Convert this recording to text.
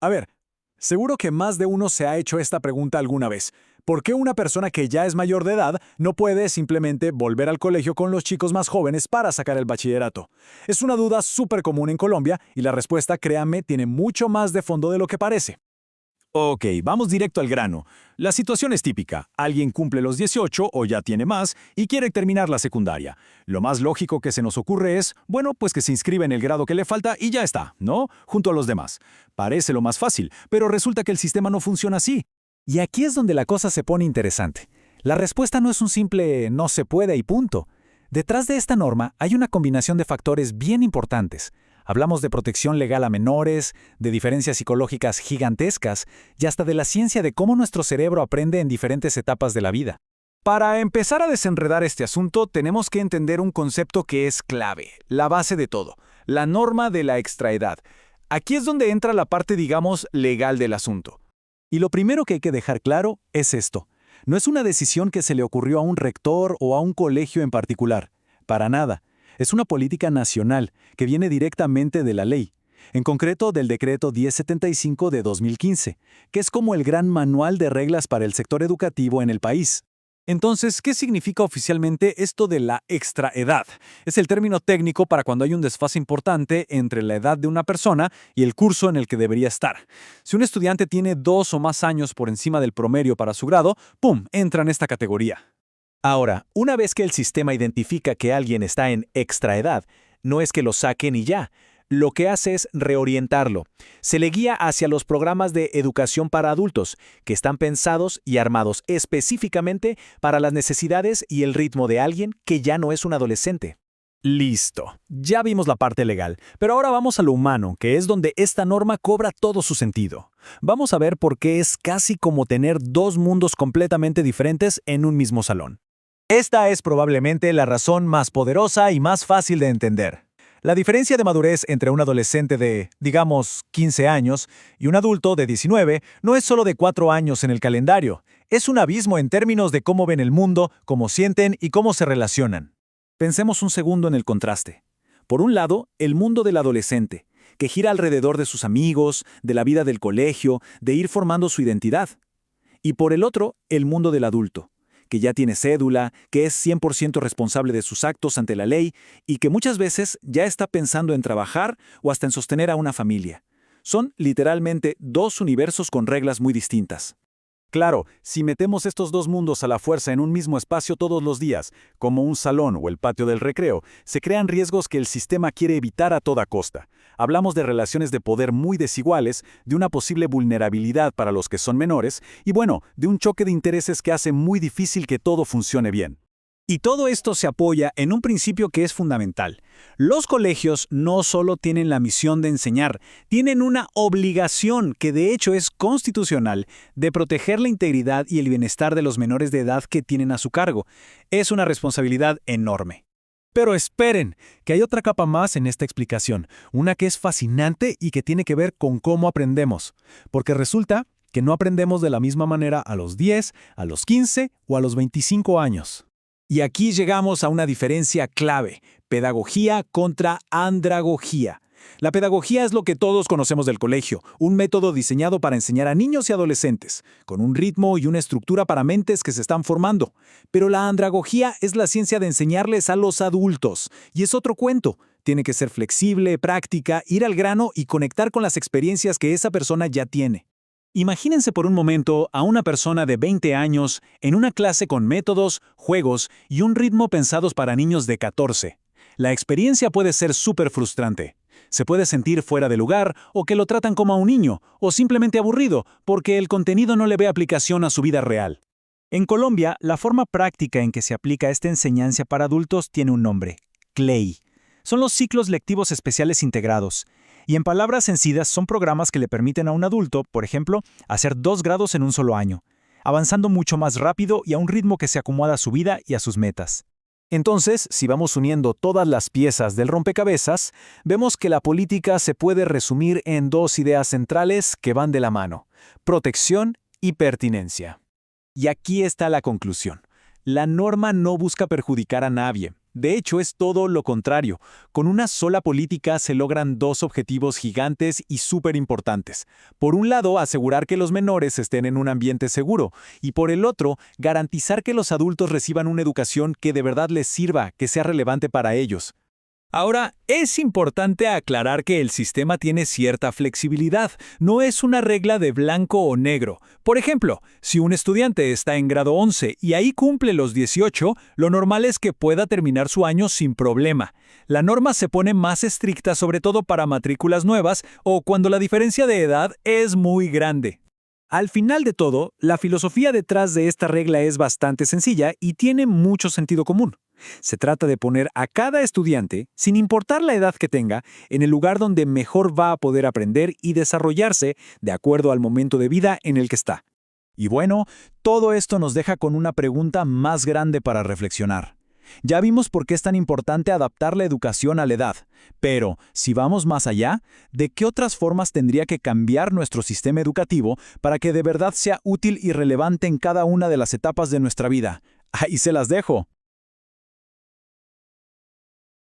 A ver, seguro que más de uno se ha hecho esta pregunta alguna vez. ¿Por qué una persona que ya es mayor de edad no puede simplemente volver al colegio con los chicos más jóvenes para sacar el bachillerato? Es una duda súper común en Colombia y la respuesta, créanme, tiene mucho más de fondo de lo que parece. Ok, vamos directo al grano. La situación es típica. Alguien cumple los 18 o ya tiene más y quiere terminar la secundaria. Lo más lógico que se nos ocurre es, bueno, pues que se inscribe en el grado que le falta y ya está, ¿no? Junto a los demás. Parece lo más fácil, pero resulta que el sistema no funciona así. Y aquí es donde la cosa se pone interesante. La respuesta no es un simple no se puede y punto. Detrás de esta norma hay una combinación de factores bien importantes. Hablamos de protección legal a menores, de diferencias psicológicas gigantescas y hasta de la ciencia de cómo nuestro cerebro aprende en diferentes etapas de la vida. Para empezar a desenredar este asunto, tenemos que entender un concepto que es clave, la base de todo, la norma de la extraedad. Aquí es donde entra la parte, digamos, legal del asunto. Y lo primero que hay que dejar claro es esto. No es una decisión que se le ocurrió a un rector o a un colegio en particular. Para nada. Es una política nacional que viene directamente de la ley, en concreto del Decreto 1075 de 2015, que es como el gran manual de reglas para el sector educativo en el país. Entonces, ¿qué significa oficialmente esto de la extraedad? Es el término técnico para cuando hay un desfase importante entre la edad de una persona y el curso en el que debería estar. Si un estudiante tiene 2 o más años por encima del promedio para su grado, ¡pum!, entra en esta categoría. Ahora, una vez que el sistema identifica que alguien está en extraedad, no es que lo saquen y ya. Lo que hace es reorientarlo. Se le guía hacia los programas de educación para adultos, que están pensados y armados específicamente para las necesidades y el ritmo de alguien que ya no es un adolescente. Listo. Ya vimos la parte legal, pero ahora vamos a lo humano, que es donde esta norma cobra todo su sentido. Vamos a ver por qué es casi como tener dos mundos completamente diferentes en un mismo salón. Esta es probablemente la razón más poderosa y más fácil de entender. La diferencia de madurez entre un adolescente de, digamos, 15 años y un adulto de 19 no es solo de 4 años en el calendario, es un abismo en términos de cómo ven el mundo, cómo sienten y cómo se relacionan. Pensemos un segundo en el contraste. Por un lado, el mundo del adolescente, que gira alrededor de sus amigos, de la vida del colegio, de ir formando su identidad. Y por el otro, el mundo del adulto, que ya tiene cédula, que es 100% responsable de sus actos ante la ley y que muchas veces ya está pensando en trabajar o hasta en sostener a una familia. Son literalmente dos universos con reglas muy distintas. Claro, si metemos estos dos mundos a la fuerza en un mismo espacio todos los días, como un salón o el patio del recreo, se crean riesgos que el sistema quiere evitar a toda costa. Hablamos de relaciones de poder muy desiguales, de una posible vulnerabilidad para los que son menores y, bueno, de un choque de intereses que hace muy difícil que todo funcione bien. Y todo esto se apoya en un principio que es fundamental. Los colegios no solo tienen la misión de enseñar, tienen una obligación, que de hecho es constitucional, de proteger la integridad y el bienestar de los menores de edad que tienen a su cargo. Es una responsabilidad enorme. Pero esperen, que hay otra capa más en esta explicación, una que es fascinante y que tiene que ver con cómo aprendemos. Porque resulta que no aprendemos de la misma manera a los 10, a los 15 o a los 25 años. Y aquí llegamos a una diferencia clave, pedagogía contra andragogía. La pedagogía es lo que todos conocemos del colegio, un método diseñado para enseñar a niños y adolescentes, con un ritmo y una estructura para mentes que se están formando. Pero la andragogía es la ciencia de enseñarles a los adultos, y es otro cuento. Tiene que ser flexible, práctica, ir al grano y conectar con las experiencias que esa persona ya tiene. Imagínense por un momento a una persona de 20 años en una clase con métodos, juegos y un ritmo pensados para niños de 14. La experiencia puede ser súper frustrante. Se puede sentir fuera de lugar o que lo tratan como a un niño o simplemente aburrido porque el contenido no le ve aplicación a su vida real. En Colombia, la forma práctica en que se aplica esta enseñanza para adultos tiene un nombre: CLEI. Son los ciclos lectivos especiales integrados. Y en palabras sencillas, son programas que le permiten a un adulto, por ejemplo, hacer 2 grados en un solo año, avanzando mucho más rápido y a un ritmo que se acomoda a su vida y a sus metas. Entonces, si vamos uniendo todas las piezas del rompecabezas, vemos que la política se puede resumir en 2 ideas centrales que van de la mano: protección y pertinencia. Y aquí está la conclusión. La norma no busca perjudicar a nadie. De hecho, es todo lo contrario. Con una sola política se logran dos objetivos gigantes y súper importantes. Por un lado, asegurar que los menores estén en un ambiente seguro, y por el otro, garantizar que los adultos reciban una educación que de verdad les sirva, que sea relevante para ellos. Ahora, es importante aclarar que el sistema tiene cierta flexibilidad, no es una regla de blanco o negro. Por ejemplo, si un estudiante está en grado 11 y ahí cumple los 18, lo normal es que pueda terminar su año sin problema. La norma se pone más estricta sobre todo para matrículas nuevas o cuando la diferencia de edad es muy grande. Al final de todo, la filosofía detrás de esta regla es bastante sencilla y tiene mucho sentido común. Se trata de poner a cada estudiante, sin importar la edad que tenga, en el lugar donde mejor va a poder aprender y desarrollarse de acuerdo al momento de vida en el que está. Y bueno, todo esto nos deja con una pregunta más grande para reflexionar. Ya vimos por qué es tan importante adaptar la educación a la edad, pero si vamos más allá, ¿de qué otras formas tendría que cambiar nuestro sistema educativo para que de verdad sea útil y relevante en cada una de las etapas de nuestra vida? Ahí se las dejo.